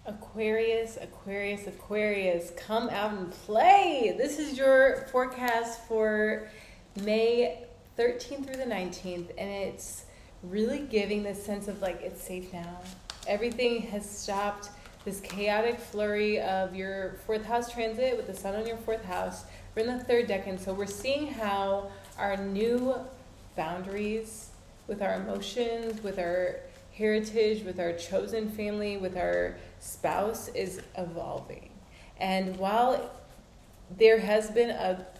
Aquarius, Aquarius, Aquarius, come out and play. This is your forecast for May 13th through the 19th, and it's really giving this sense of like it's safe now. Everything has stopped. This chaotic flurry of your fourth house transit with the sun on your fourth house. We're in the third decan, so we're seeing how our new boundaries with our emotions, with our heritage, with our chosen family, with our spouse is evolving. And while there has been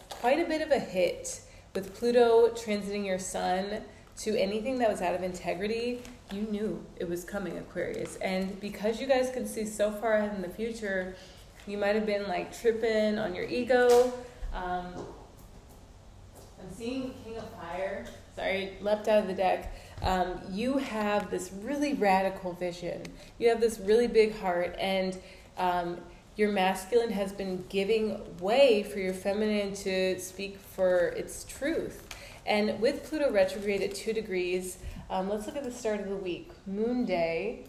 quite a bit of a hit with Pluto transiting your sun to anything that was out of integrity, you knew it was coming, Aquarius. And because you guys can see so far ahead in the future, you might have been like tripping on your ego. I'm seeing King of Fire. Sorry, leapt out of the deck. You have this really radical vision. You have this really big heart, and your masculine has been giving way for your feminine to speak for its truth. And with Pluto retrograde at 2 degrees, let's look at the start of the week. Moon day.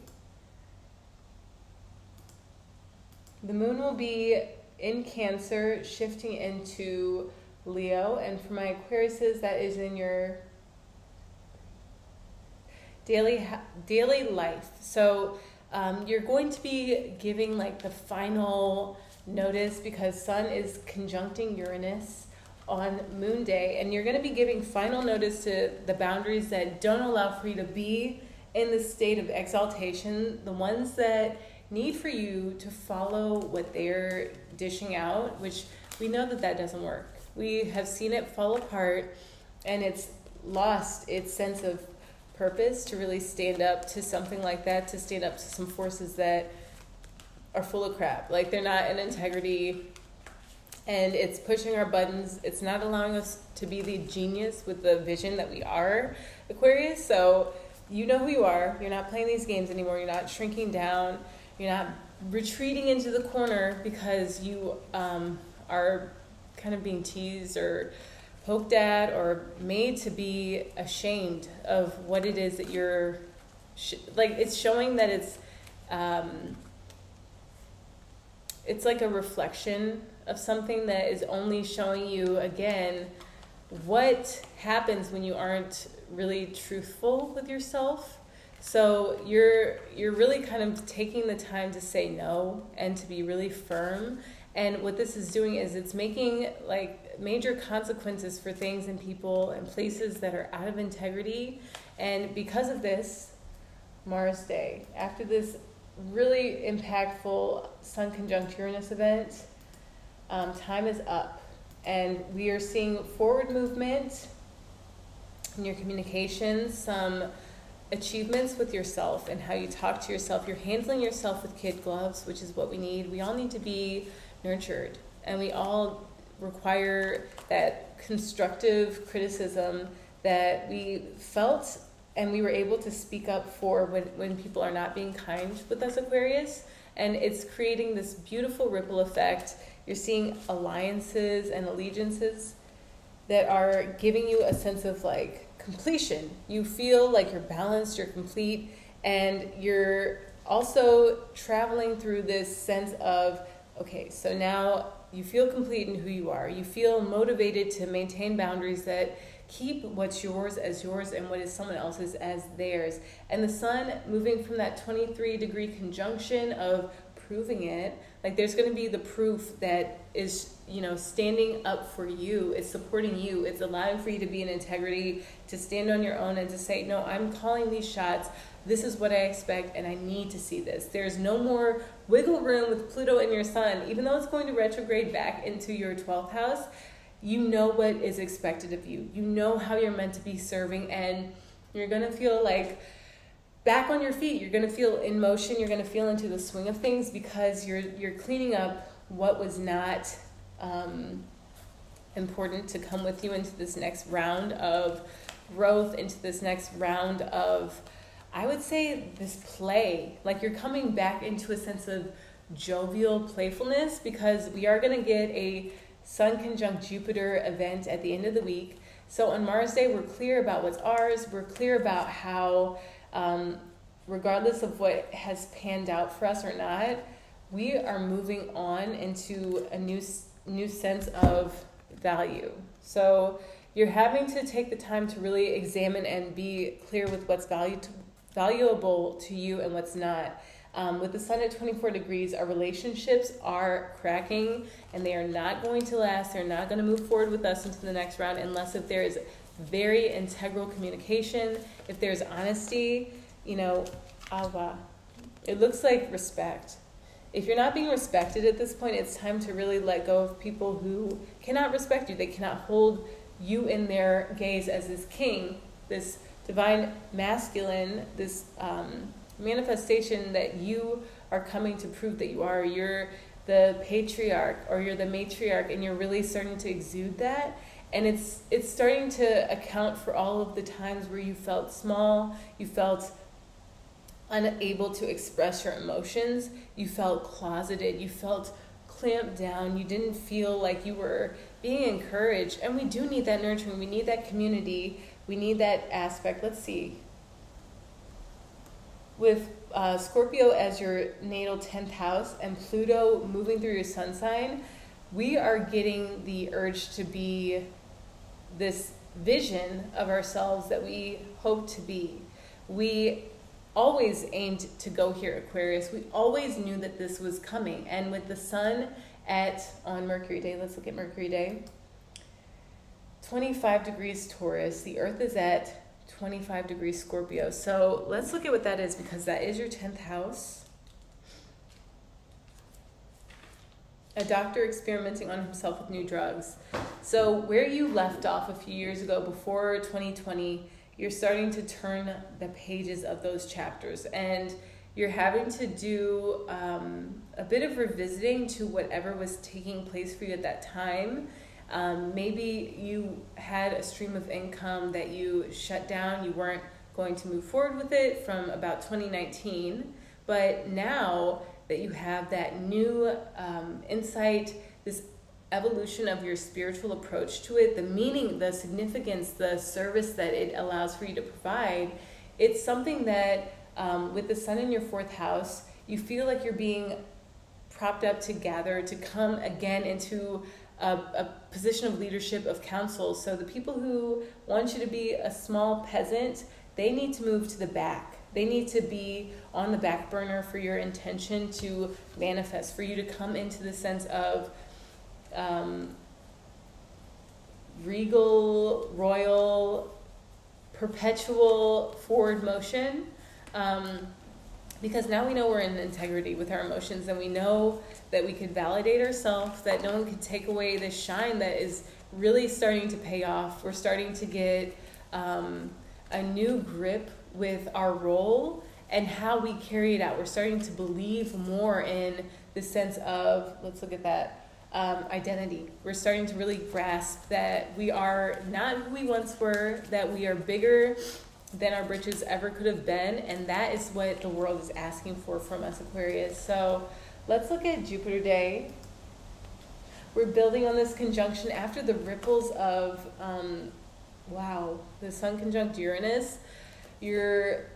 The moon will be in Cancer, shifting into Leo. And for my Aquariuses, that is in your daily life. So you're going to be giving like the final notice because Sun is conjuncting Uranus on Moon Day, and you're going to be giving final notice to the boundaries that don't allow for you to be in the state of exaltation, the ones that need for you to follow what they're dishing out, which we know that doesn't work. We have seen it fall apart, and it's lost its sense of purpose to really stand up to something like that, to stand up to some forces that are full of crap. Like, they're not in integrity, and it's pushing our buttons. It's not allowing us to be the genius with the vision that we are, Aquarius. So you know who you are. You're not playing these games anymore. You're not shrinking down. You're not retreating into the corner because you are kind of being teased or poked at or made to be ashamed of what it is that you're it's showing that it's like a reflection of something that is only showing you again what happens when you aren't really truthful with yourself. So you're really kind of taking the time to say no and to be really firm. And what this is doing is it's making like major consequences for things and people and places that are out of integrity. And because of this, Mars Day, after this really impactful Sun conjunct Uranus event, time is up. And we are seeing forward movement in your communications, some achievements with yourself and how you talk to yourself. You're handling yourself with kid gloves, which is what we need. We all need to be nurtured, and we all require that constructive criticism that we felt and we were able to speak up for when people are not being kind with us, Aquarius. And it's creating this beautiful ripple effect. You're seeing alliances and allegiances that are giving you a sense of like completion. You feel like you're balanced, you're complete, and you're also traveling through this sense of, okay, so now you feel complete in who you are. You feel motivated to maintain boundaries that keep what's yours as yours and what is someone else's as theirs. And the sun moving from that 23-degree conjunction of proving it, like there's going to be the proof that is, standing up for you. It's supporting you. It's allowing for you to be in integrity, to stand on your own and to say, no, I'm calling these shots. This is what I expect, and I need to see this. There's no more wiggle room with Pluto in your sun. Even though it's going to retrograde back into your 12th house, you know what is expected of you. You know how you're meant to be serving, and you're going to feel like back on your feet. You're going to feel in motion. You're going to feel into the swing of things because you're cleaning up what was not important to come with you into this next round of growth, into this next round of, I would say, this play. Like you're coming back into a sense of jovial playfulness because we are going to get a Sun conjunct Jupiter event at the end of the week. So on Mars Day, we're clear about what's ours. We're clear about how regardless of what has panned out for us or not, we are moving on into a new sense of value. So you're having to take the time to really examine and be clear with what's valuable to you and what's not. With the sun at 24 degrees, our relationships are cracking and they are not going to last. They're not going to move forward with us into the next round unless if there is very integral communication, if there's honesty, it looks like respect. If you're not being respected at this point, it's time to really let go of people who cannot respect you. They cannot hold you in their gaze as this king, this divine masculine, this manifestation that you are coming to prove that you are. You're the patriarch or you're the matriarch, and you're really starting to exude that. And it's starting to account for all of the times where you felt small, you felt unable to express your emotions, you felt closeted, you felt clamped down, you didn't feel like you were being encouraged. And we do need that nurturing, we need that community, we need that aspect. Let's see. With Scorpio as your natal 10th house and Pluto moving through your sun sign, we are getting the urge to be this vision of ourselves that we hope to be. We always aimed to go here, Aquarius. We always knew that this was coming. And with the sun on Mercury Day, let's look at Mercury Day, 25 degrees Taurus, the Earth is at 25 degrees Scorpio. So let's look at what that is, because that is your 10th house. A doctor experimenting on himself with new drugs. So where you left off a few years ago, before 2020, you're starting to turn the pages of those chapters, and you're having to do a bit of revisiting to whatever was taking place for you at that time. Maybe you had a stream of income that you shut down. You weren't going to move forward with it from about 2019, but now that you have that new insight, this evolution of your spiritual approach to it, the meaning, the significance, the service that it allows for you to provide, it's something that with the sun in your 4th house, you feel like you're being propped up together to come again into a position of leadership, of counsel. So the people who want you to be a small peasant, they need to move to the back. They need to be on the back burner for your intention to manifest, for you to come into the sense of regal, royal, perpetual forward motion. Because now we know we're in integrity with our emotions, and we know that we could validate ourselves, that no one could take away this shine that is really starting to pay off. We're starting to get a new grip with our role and how we carry it out. We're starting to believe more in the sense of, let's look at that, identity. We're starting to really grasp that we are not who we once were, that we are bigger than our britches ever could have been, and that is what the world is asking for from us, Aquarius. So let's look at Jupiter Day. We're building on this conjunction after the ripples of, the Sun conjunct Uranus. You're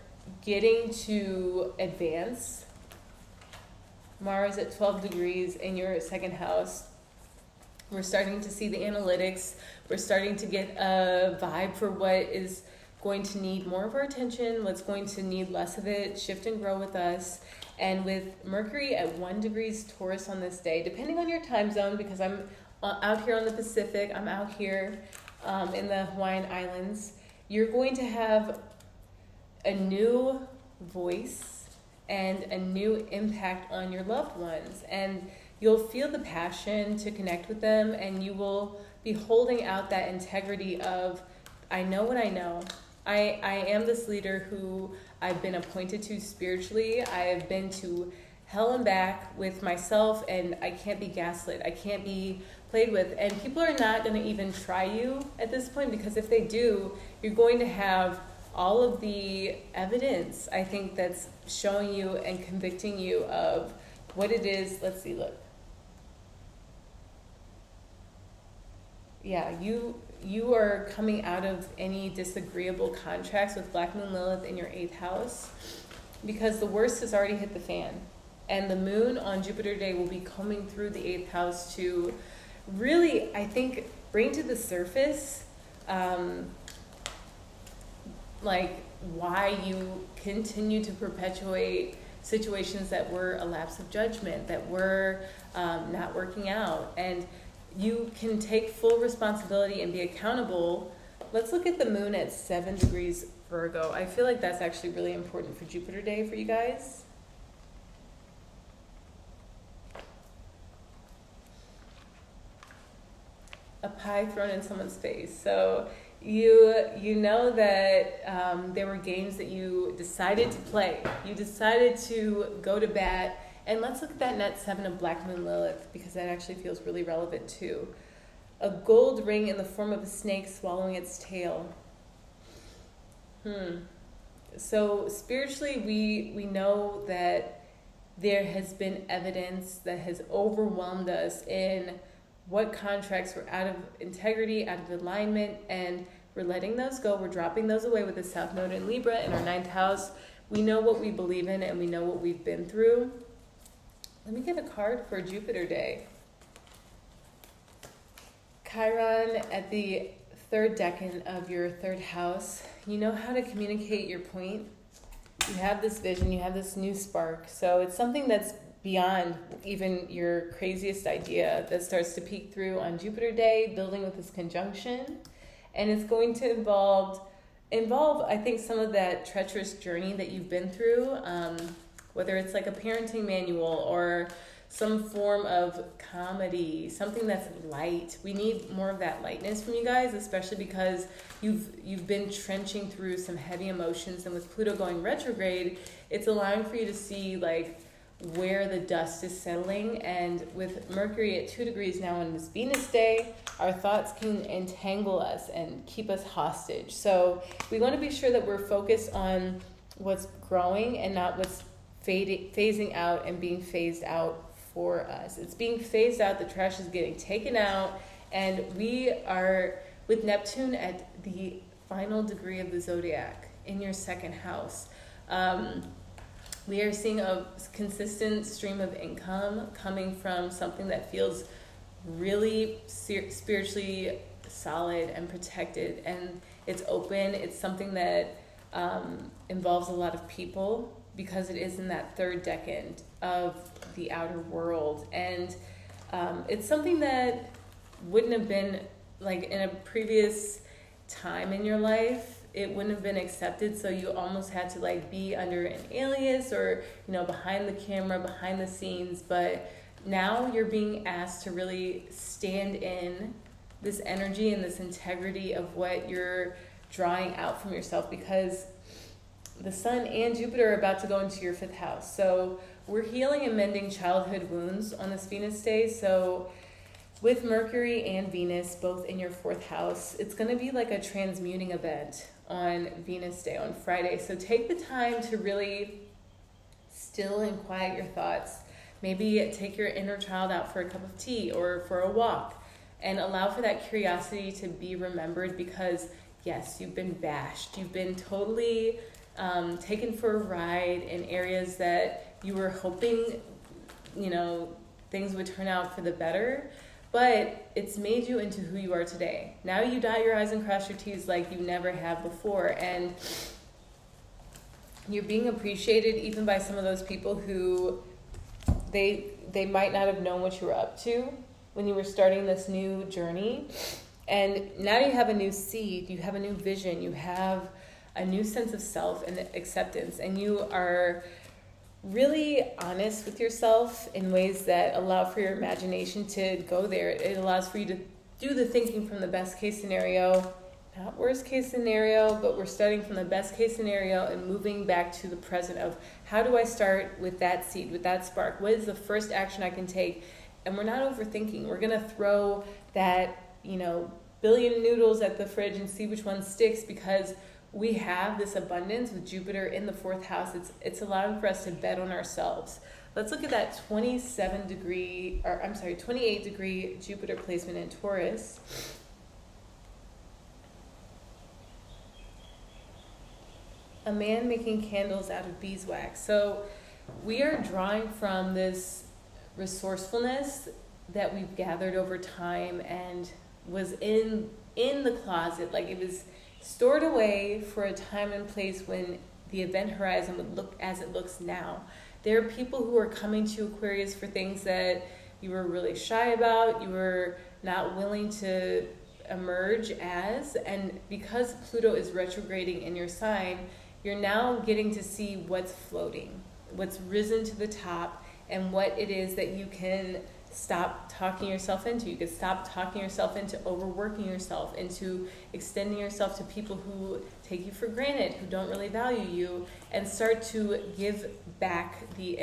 getting to advance. Mars at 12 degrees in your 2nd house. We're starting to see the analytics. We're starting to get a vibe for what is going to need more of our attention, what's going to need less of it, shift and grow with us. And with Mercury at 1 degrees Taurus on this day, depending on your time zone, because I'm out here on the Pacific, I'm out here in the Hawaiian Islands, you're going to have a new voice and a new impact on your loved ones. And you'll feel the passion to connect with them, and you will be holding out that integrity of, I know what I know. I am this leader who I've been appointed to spiritually. I have been to hell and back with myself, and I can't be gaslit. I can't be played with. And people are not going to even try you at this point, because if they do, you're going to have all of the evidence, I think, that's showing you and convicting you of what it is. Let's see, look. Yeah, you are coming out of any disagreeable contracts with Black Moon Lilith in your 8th house. because the worst has already hit the fan. And the moon on Jupiter Day will be combing through the 8th house to really, I think, bring to the surface like why you continue to perpetuate situations that were a lapse of judgment, that were not working out. And you can take full responsibility and be accountable. Let's look at the moon at 7 degrees Virgo. I feel like that's actually really important for Jupiter Day for you guys. A pie thrown in someone's face. So you know that there were games that you decided to play. You decided to go to bat. And let's look at that net 7 of Black Moon Lilith, because that actually feels really relevant too. A gold ring in the form of a snake swallowing its tail. So spiritually, we know that there has been evidence that has overwhelmed us in what contracts were out of integrity, out of alignment, and we're letting those go. We're dropping those away with the South Node in Libra in our 9th house. We know what we believe in and we know what we've been through. Let me get a card for Jupiter Day. Chiron at the 3rd decan of your 3rd house. You know how to communicate your point. You have this vision, you have this new spark. So it's something that's beyond even your craziest idea that starts to peek through on Jupiter Day, building with this conjunction. And it's going to involve, I think, some of that treacherous journey that you've been through, whether it's like a parenting manual or some form of comedy, something that's light. We need more of that lightness from you guys, especially because you've been trenching through some heavy emotions, and with Pluto going retrograde, it's allowing for you to see like where the dust is settling. And with Mercury at 2 degrees now on this Venus Day, our thoughts can entangle us and keep us hostage. So we want to be sure that we're focused on what's growing and not what's phasing out and being phased out for us. It's being phased out, the trash is getting taken out, and we are with Neptune at the final degree of the zodiac in your 2nd house. We are seeing a consistent stream of income coming from something that feels really spiritually solid and protected, and it's open. It's something that involves a lot of people because it is in that 3rd decan of the outer world. And it's something that wouldn't have been, like in a previous time in your life, it wouldn't have been accepted, so you almost had to like be under an alias or, you know, behind the camera, behind the scenes. But now you're being asked to really stand in this energy and this integrity of what you're drawing out from yourself, because the Sun and Jupiter are about to go into your 5th house. So we're healing and mending childhood wounds on this Venus Day. So with Mercury and Venus both in your 4th house, it's going to be like a transmuting event on Venus Day, on Friday. So take the time to really still and quiet your thoughts. Maybe take your inner child out for a cup of tea or for a walk, and allow for that curiosity to be remembered, because yes, you've been bashed. You've been totally taken for a ride in areas that you were hoping, you know, things would turn out for the better. But it's made you into who you are today. Now you dot your I's and cross your T's like you never have before. And you're being appreciated even by some of those people who they might not have known what you were up to when you were starting this new journey. And now you have a new seed, you have a new vision, you have a new sense of self and acceptance. And you are really honest with yourself in ways that allow for your imagination to go there. It allows for you to do the thinking from the best case scenario, not worst case scenario, but we're starting from the best case scenario and moving back to the present of how do I start with that seed, with that spark? What is the first action I can take? And we're not overthinking. We're going to throw that, billion noodles at the fridge and see which one sticks, because we have this abundance with Jupiter in the 4th house. It's allowing for us to bet on ourselves. Let's look at that 28 degree Jupiter placement in Taurus. A man making candles out of beeswax. So we are drawing from this resourcefulness that we've gathered over time and was in the closet, like it was stored away for a time and place when the event horizon would look as it looks now. There are people who are coming to Aquarius for things that you were really shy about, you were not willing to emerge as, and because Pluto is retrograding in your sign, you're now getting to see what's floating, what's risen to the top, and what it is that you can stop talking yourself into. You can stop talking yourself into overworking yourself, into extending yourself to people who take you for granted, who don't really value you, and start to give back the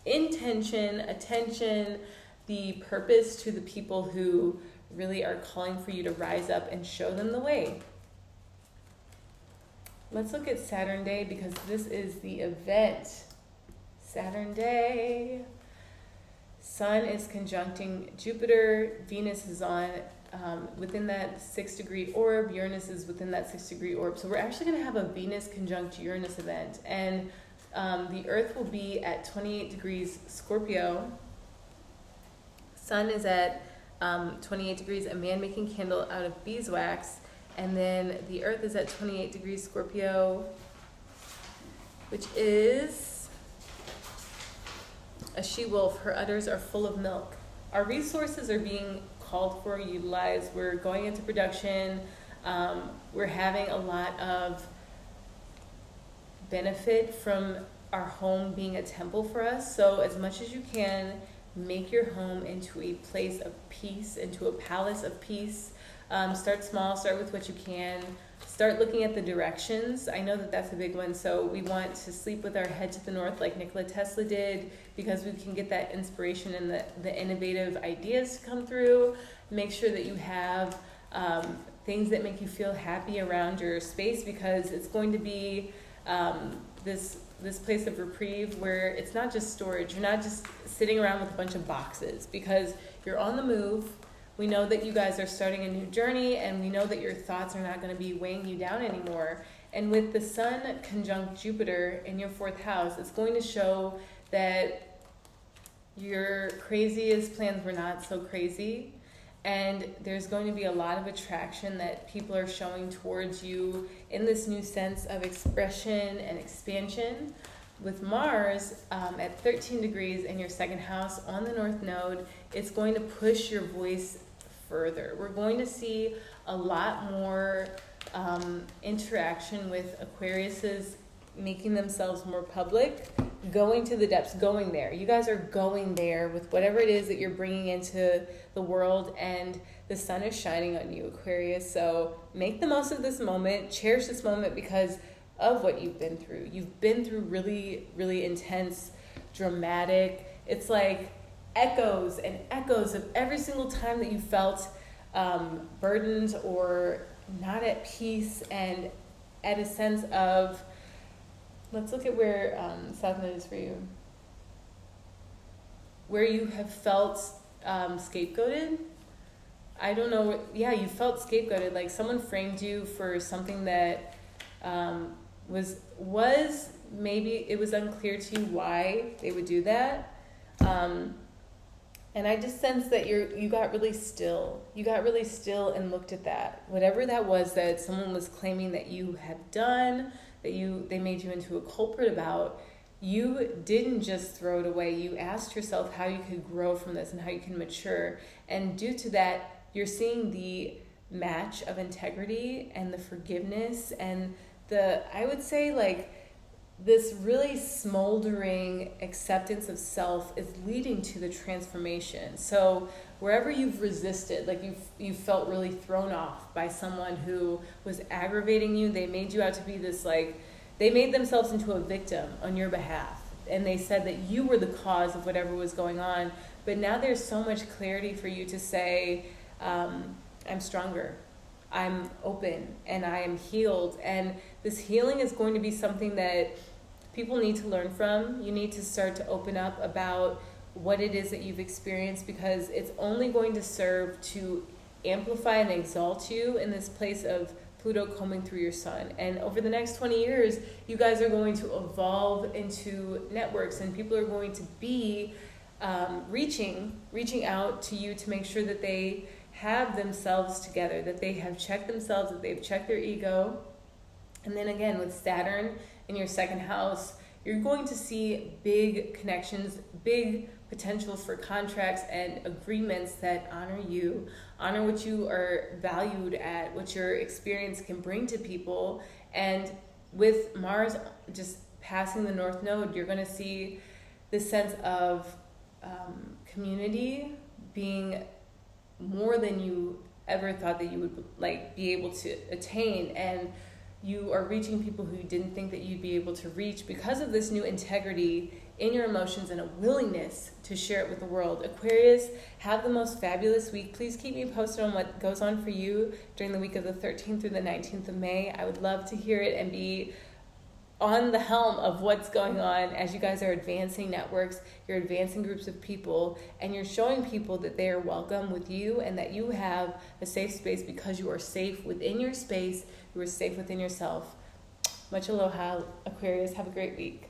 intention, attention, the purpose to the people who really are calling for you to rise up and show them the way. Let's look at Saturn Day, because this is the event. Saturn Day. Sun is conjuncting Jupiter. Venus is on within that 6-degree orb. Uranus is within that 6-degree orb. So we're actually going to have a Venus conjunct Uranus event. And the Earth will be at 28 degrees Scorpio. Sun is at 28 degrees, a man making candle out of beeswax. And then the Earth is at 28 degrees Scorpio, which is a she-wolf. Her udders are full of milk. Our resources are being called for, utilized. We're going into production. We're having a lot of benefit from our home being a temple for us. So as much as you can, make your home into a place of peace, into a palace of peace. Start small, start with what you can. Start looking at the directions. I know that that's a big one. So we want to sleep with our head to the north like Nikola Tesla did, because we can get that inspiration and the innovative ideas to come through. Make sure that you have things that make you feel happy around your space, because it's going to be this place of reprieve where it's not just storage. You're not just sitting around with a bunch of boxes, because you're on the move. We know that you guys are starting a new journey, and we know that your thoughts are not going to be weighing you down anymore. And with the Sun conjunct Jupiter in your 4th house, it's going to show that your craziest plans were not so crazy. And there's going to be a lot of attraction that people are showing towards you in this new sense of expression and expansion. With Mars at 13 degrees in your 2nd house on the North Node, it's going to push your voice further. We're going to see a lot more interaction with Aquariuses making themselves more public, going to the depths, going there. You guys are going there with whatever it is that you're bringing into the world, and the sun is shining on you, Aquarius. So make the most of this moment, cherish this moment, because of what you've been through. You've been through really, really intense, dramatic, it's like echoes and echoes of every single time that you felt burdened or not at peace, and at a sense of, let's look at where South Node is for you. Where you have felt scapegoated. I don't know. Yeah, you felt scapegoated. Like someone framed you for something that was maybe it was unclear to you why they would do that. And I just sense that you got really still. You got really still and looked at that. Whatever that was that someone was claiming that you had done, that they made you into a culprit about, you didn't just throw it away. You asked yourself how you could grow from this and how you can mature. And due to that, you're seeing the match of integrity and the forgiveness and I would say like this really smoldering acceptance of self is leading to the transformation. So wherever you've resisted, like you felt really thrown off by someone who was aggravating you, they made you out to be this they made themselves into a victim on your behalf. And they said that you were the cause of whatever was going on. But now there's so much clarity for you to say, I'm stronger. I'm open and I am healed. And this healing is going to be something that people need to learn from. You need to start to open up about what it is that you've experienced, because it's only going to serve to amplify and exalt you in this place of Pluto combing through your sun. And over the next 20 years, you guys are going to evolve into networks, and people are going to be reaching out to you to make sure that they have themselves together, that they have checked themselves, that they've checked their ego. And then again, with Saturn in your second house, you're going to see big connections, big potential for contracts and agreements that honor you, honor what you are valued at, what your experience can bring to people. And with Mars just passing the North Node, you're going to see this sense of community being more than you ever thought that you would like be able to attain. And you are reaching people who you didn't think that you'd be able to reach because of this new integrity in your emotions and a willingness to share it with the world. Aquarius, have the most fabulous week. Please keep me posted on what goes on for you during the week of the 13th through the 19th of May. I would love to hear it and be on the helm of what's going on as you guys are advancing networks, you're advancing groups of people, and you're showing people that they are welcome with you and that you have a safe space because you are safe within your space, you are safe within yourself. Much aloha, Aquarius. Have a great week.